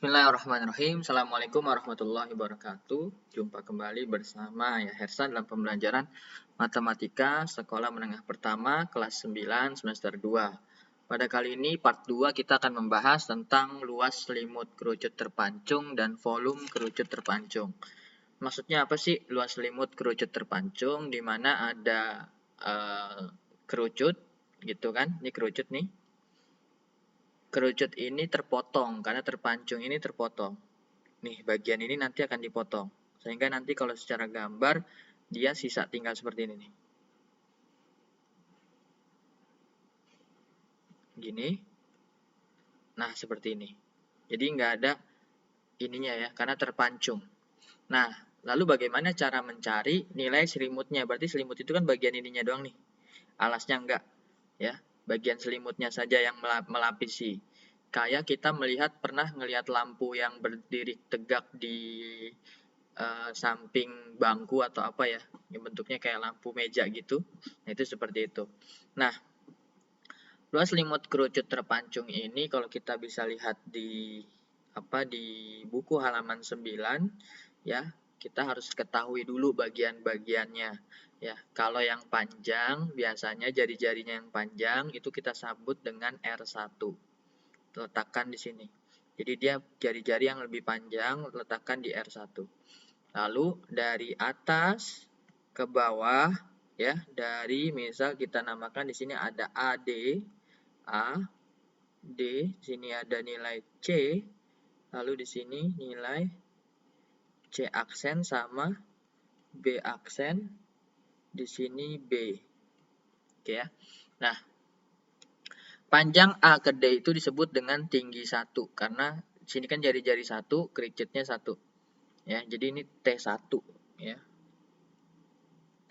Bismillahirrahmanirrahim. Assalamualaikum warahmatullahi wabarakatuh. Jumpa kembali bersama ya Hersan dalam pembelajaran Matematika Sekolah Menengah Pertama kelas 9 semester 2. Pada kali ini part 2 kita akan membahas tentang luas selimut kerucut terpancung dan volume kerucut terpancung. Maksudnya apa sih luas selimut kerucut terpancung? Di mana ada kerucut gitu kan? Ini kerucut nih. Kerucut ini terpotong karena terpancung ini terpotong. Nih, bagian ini nanti akan dipotong. Sehingga nanti kalau secara gambar, dia sisa tinggal seperti ini nih. Gini. Nah, seperti ini. Jadi nggak ada ininya ya, karena terpancung. Nah, lalu bagaimana cara mencari nilai selimutnya? Berarti selimut itu kan bagian ininya doang nih. Alasnya enggak. Ya, bagian selimutnya saja yang melapisi. Kayak kita pernah melihat lampu yang berdiri tegak di samping bangku atau apa ya, yang bentuknya kayak lampu meja gitu. Nah, itu seperti itu. Nah, luas selimut kerucut terpancung ini kalau kita bisa lihat di buku halaman 9 ya, kita harus ketahui dulu bagian-bagiannya ya. Kalau yang panjang biasanya jari-jarinya yang panjang itu kita sebut dengan R1. Letakkan di sini. Jadi dia jari-jari yang lebih panjang letakkan di R1. Lalu dari atas ke bawah ya, dari misal kita namakan di sini ada AD, A, D, sini ada nilai C, lalu di sini nilai C aksen sama B aksen, di sini B. Oke ya. Nah, panjang A ke D itu disebut dengan tinggi 1 karena sini kan jari-jari 1, kerucutnya 1. Ya, jadi ini T1 ya.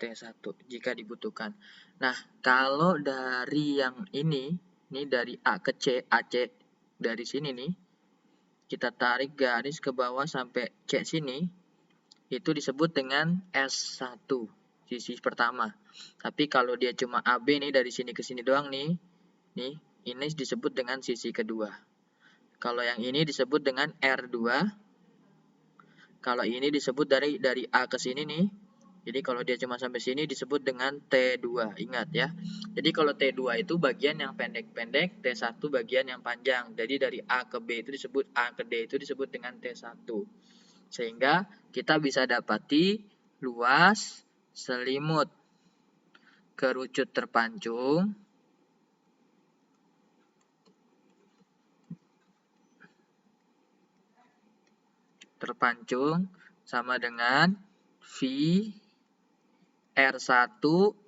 T1 jika dibutuhkan. Nah, kalau dari yang ini dari A ke C, AC dari sini nih, kita tarik garis ke bawah sampai C sini, itu disebut dengan S1, sisi pertama. Tapi kalau dia cuma AB nih, dari sini ke sini doang nih, ini disebut dengan sisi kedua. Kalau yang ini disebut dengan R2, kalau ini disebut dari A ke sini nih. Jadi kalau dia cuma sampai sini disebut dengan T2. Ingat ya. Jadi kalau T2 itu bagian yang pendek-pendek, T1 bagian yang panjang. Jadi dari A ke B itu disebut, A ke D itu disebut dengan T1. Sehingga kita bisa dapati luas selimut kerucut terpancung sama dengan V R1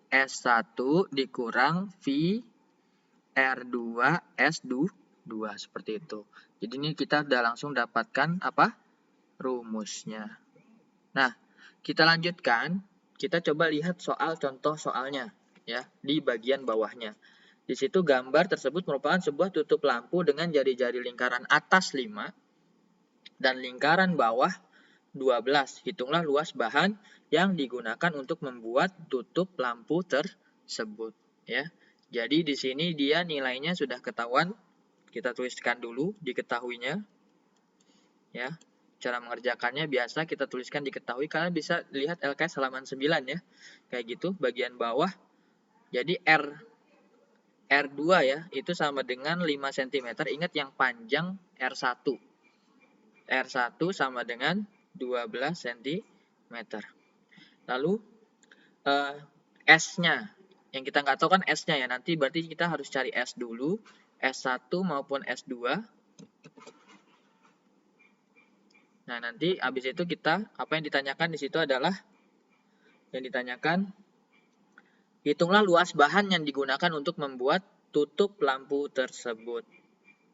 S1 dikurang V R2 S2 seperti itu. Jadi ini kita udah langsung dapatkan rumusnya. Nah, kita lanjutkan. Kita coba lihat contoh soalnya ya di bagian bawahnya. Di situ gambar tersebut merupakan sebuah tutup lampu dengan jari-jari lingkaran atas 5 dan lingkaran bawah 12. Hitunglah luas bahan yang digunakan untuk membuat tutup lampu tersebut ya. Jadi di sini dia nilainya sudah ketahuan. Kita tuliskan dulu diketahuinya ya. Cara mengerjakannya biasa kita tuliskan diketahui. Kalian bisa lihat LKS halaman 9 ya. Kayak gitu bagian bawah. Jadi R2 ya, itu sama dengan 5 cm. Ingat yang panjang R1. R1 sama dengan 12 cm. Lalu S-nya. Yang kita nggak tahu kan S-nya ya. Nanti berarti kita harus cari S dulu. S1 maupun S2. Nah, nanti habis itu apa yang ditanyakan di situ adalah hitunglah luas bahan yang digunakan untuk membuat tutup lampu tersebut.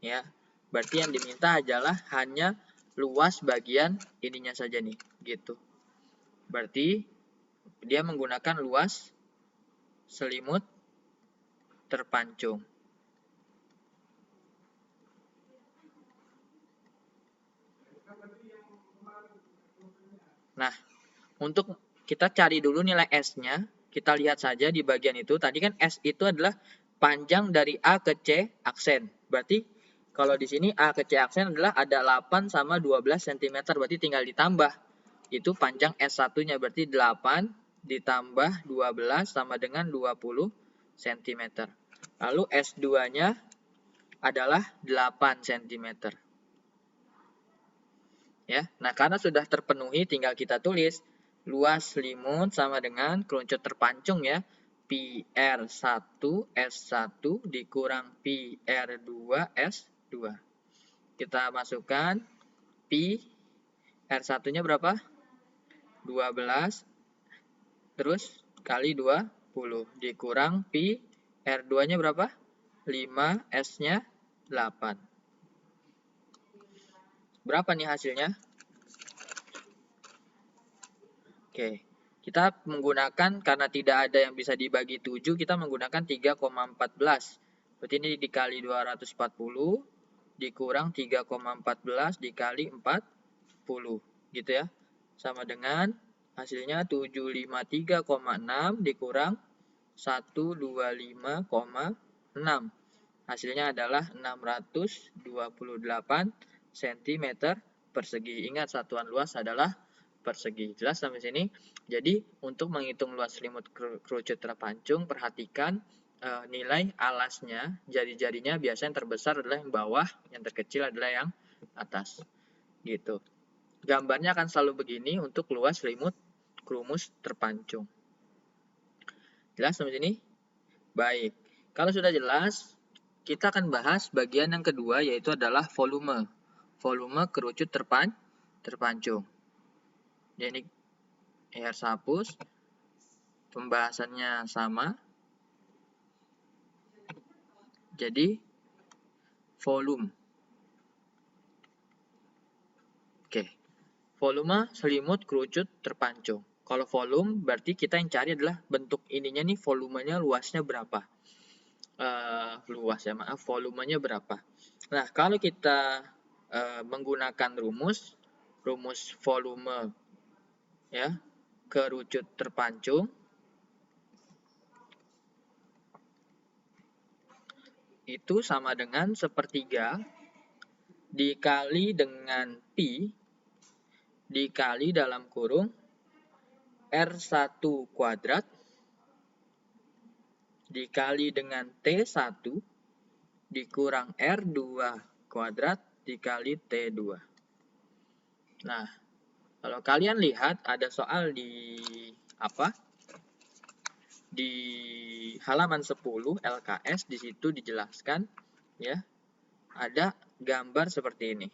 Ya. Berarti yang diminta adalah hanya luas bagian ininya saja nih, gitu. Berarti dia menggunakan luas selimut terpancung. Nah, untuk kita cari dulu nilai S-nya, kita lihat saja di bagian itu. Tadi kan S itu adalah panjang dari A ke C aksen. Berarti Kalau di sini A ke C aksen adalah ada 8 sama 12 cm, berarti tinggal ditambah. Itu panjang S1-nya, berarti 8 ditambah 12 sama dengan 20 cm. Lalu S2-nya adalah 8 cm. Ya, nah karena sudah terpenuhi, tinggal kita tulis luas selimut sama dengan kerucut terpancung ya. PR1 S1 dikurang PR2 S2. Kita masukkan Pi R1-nya berapa? 12 terus kali 20 dikurang Pi R2-nya berapa? 5, S-nya 8. Berapa nih hasilnya? Oke. Kita menggunakan, karena tidak ada yang bisa dibagi 7, kita menggunakan 3,14. Berarti ini dikali 240, dikurang 3,14 dikali 40. Gitu ya. Sama dengan hasilnya 753,6 dikurang 125,6. Hasilnya adalah 628 cm persegi. Ingat, satuan luas adalah persegi. Jelas sampai sini? Jadi, untuk menghitung luas selimut kerucut terpancung, perhatikan nilai alasnya, jari-jarinya biasanya yang terbesar adalah yang bawah, yang terkecil adalah yang atas. Gitu. Gambarnya akan selalu begini untuk luas selimut kerumus terpancung. Jelas sampai sini? Baik. Kalau sudah jelas, kita akan bahas bagian yang kedua, yaitu adalah volume. Volume kerucut terpancung. Jadi harus hapus. Pembahasannya sama. Jadi volume. Oke. Volume selimut kerucut terpancung. Kalau volume berarti kita yang cari adalah bentuk ininya nih, volumenya luasnya berapa. Volumenya berapa. Nah, kalau kita menggunakan rumus volume ya kerucut terpancung itu sama dengan 1/3 dikali dengan Pi dikali dalam kurung R1 kuadrat dikali dengan T1 dikurang R2 kuadrat dikali T2. Nah, kalau kalian lihat ada soal di halaman 10 LKS, di situ dijelaskan ya. Ada gambar seperti ini.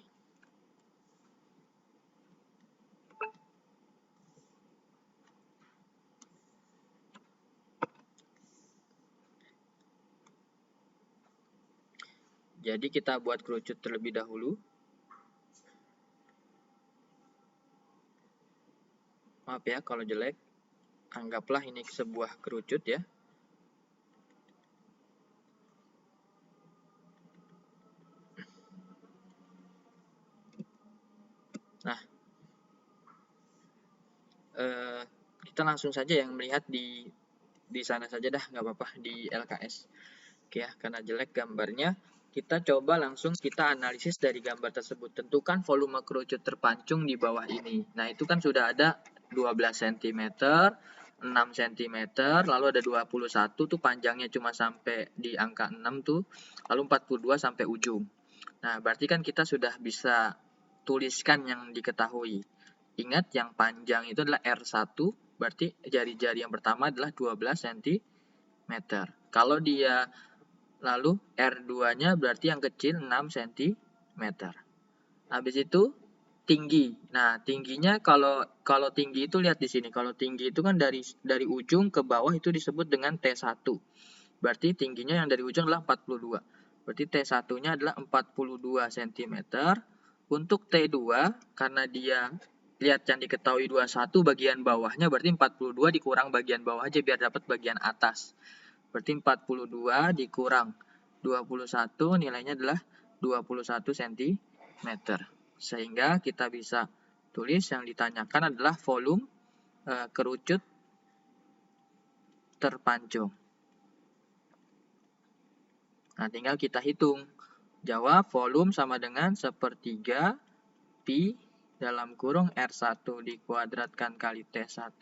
Jadi kita buat kerucut terlebih dahulu. Maaf ya kalau jelek. Anggaplah ini sebuah kerucut ya. Nah, kita langsung saja yang melihat di sana saja dah, nggak apa-apa, di LKS. Oke ya, karena jelek gambarnya, kita coba langsung kita analisis dari gambar tersebut. Tentukan volume kerucut terpancung di bawah ini. Nah, itu kan sudah ada 12 cm, 6 cm, lalu ada 21 tuh panjangnya cuma sampai di angka 6 tuh, lalu 42 sampai ujung. Nah, berarti kan kita sudah bisa tuliskan yang diketahui. Ingat, yang panjang itu adalah R1, berarti jari-jari yang pertama adalah 12 cm. Kalau dia lalu R2-nya berarti yang kecil 6 cm. Habis itu tinggi. Nah, tingginya kalau tinggi itu lihat di sini. Kalau tinggi itu kan dari ujung ke bawah itu disebut dengan T1. Berarti tingginya yang dari ujung adalah 42. Berarti T1-nya adalah 42 cm. Untuk T2, karena dia lihat yang diketahui 21 bagian bawahnya, berarti 42 dikurang bagian bawah aja biar dapat bagian atas. Berarti 42 dikurang 21 nilainya adalah 21 cm. Sehingga kita bisa tulis yang ditanyakan adalah volume kerucut terpancung. Nah, tinggal kita hitung Jawab, volume sama dengan sepertiga pi dalam kurung R1 dikuadratkan kali T1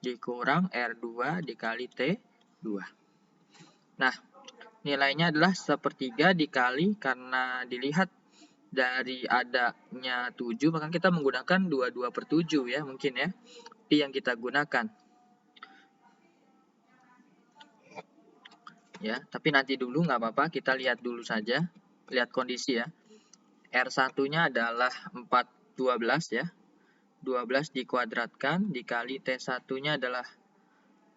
dikurang R2 dikali T2. Nah, nilainya adalah sepertiga dikali, karena dilihat dari adanya 7, maka kita menggunakan 22/7 ya, mungkin ya, pi yang kita gunakan. Ya, tapi nanti dulu nggak apa-apa, kita lihat dulu saja, lihat kondisi ya. R1-nya adalah 12 ya. 12 dikuadratkan dikali T1-nya adalah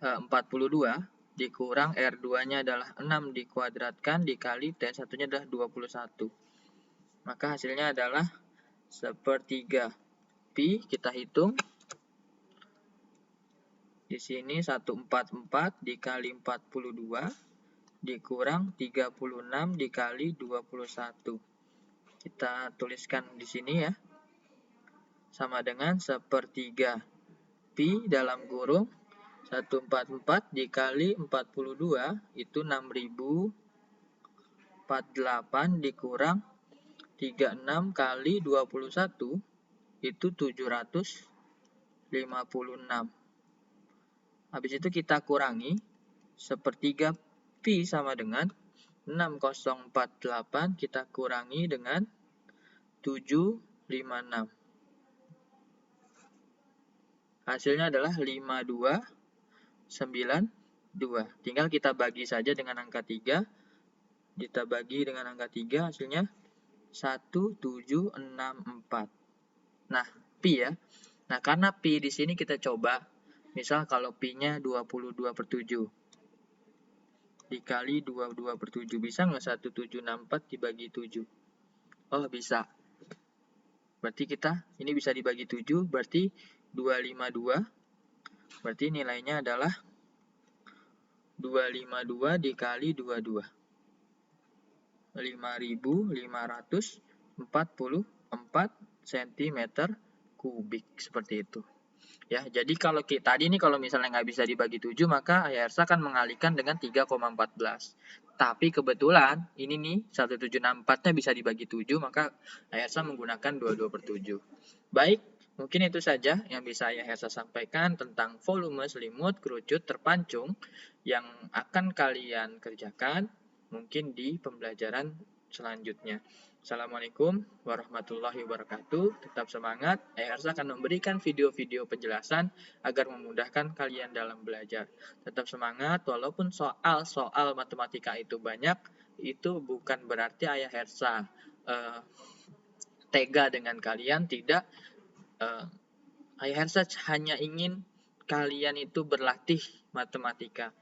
42 dikurang R2-nya adalah 6 dikuadratkan dikali T1-nya adalah 21. Maka hasilnya adalah sepertiga pi, kita hitung. Di sini 144 dikali 42 dikurang 36 dikali 21. Kita tuliskan di sini ya. Sama dengan sepertiga pi dalam kurung 144 dikali 42 itu 6048 dikurang 36 kali 21 itu 756. Habis itu kita kurangi, sepertiga pi sama dengan 6048 kita kurangi dengan 756. Hasilnya adalah 5292. Tinggal kita bagi saja dengan angka 3. Kita bagi dengan angka 3, hasilnya 1764. Nah, pi ya. Nah, karena pi di sini kita coba, misal kalau pi-nya 22/7 dikali 22/7, bisa nggak 1764 dibagi 7? Oh, bisa. Berarti kita, ini bisa dibagi 7, berarti 252. Berarti nilainya adalah 252 dikali 22. 5544 cm kubik, seperti itu. Ya, jadi kalau tadi ini kalau misalnya nggak bisa dibagi 7, maka AYRSA akan mengalihkan dengan 3,14. Tapi kebetulan ini nih 1764-nya bisa dibagi 7, maka AYRSA menggunakan 22/7. Baik, mungkin itu saja yang bisa AYRSA sampaikan tentang volume selimut kerucut terpancung yang akan kalian kerjakan mungkin di pembelajaran selanjutnya. Assalamualaikum warahmatullahi wabarakatuh. Tetap semangat. AYRSA akan memberikan video-video penjelasan agar memudahkan kalian dalam belajar. Tetap semangat, walaupun soal matematika itu banyak, itu bukan berarti AYRSA tega dengan kalian. Tidak. AYRSA hanya ingin kalian itu berlatih matematika.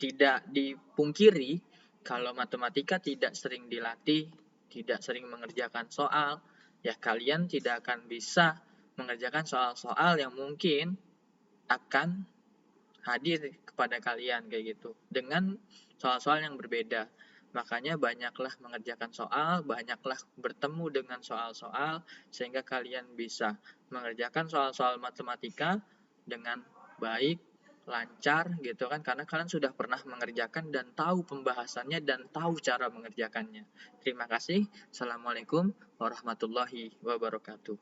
Tidak dipungkiri kalau matematika tidak sering dilatih, tidak sering mengerjakan soal, ya kalian tidak akan bisa mengerjakan soal-soal yang mungkin akan hadir kepada kalian kayak gitu, dengan soal-soal yang berbeda. Makanya banyaklah mengerjakan soal, banyaklah bertemu dengan soal-soal, sehingga kalian bisa mengerjakan soal-soal matematika dengan baik, lancar gitu kan, karena kalian sudah pernah mengerjakan dan tahu pembahasannya dan tahu cara mengerjakannya. Terima kasih. Assalamualaikum warahmatullahi wabarakatuh.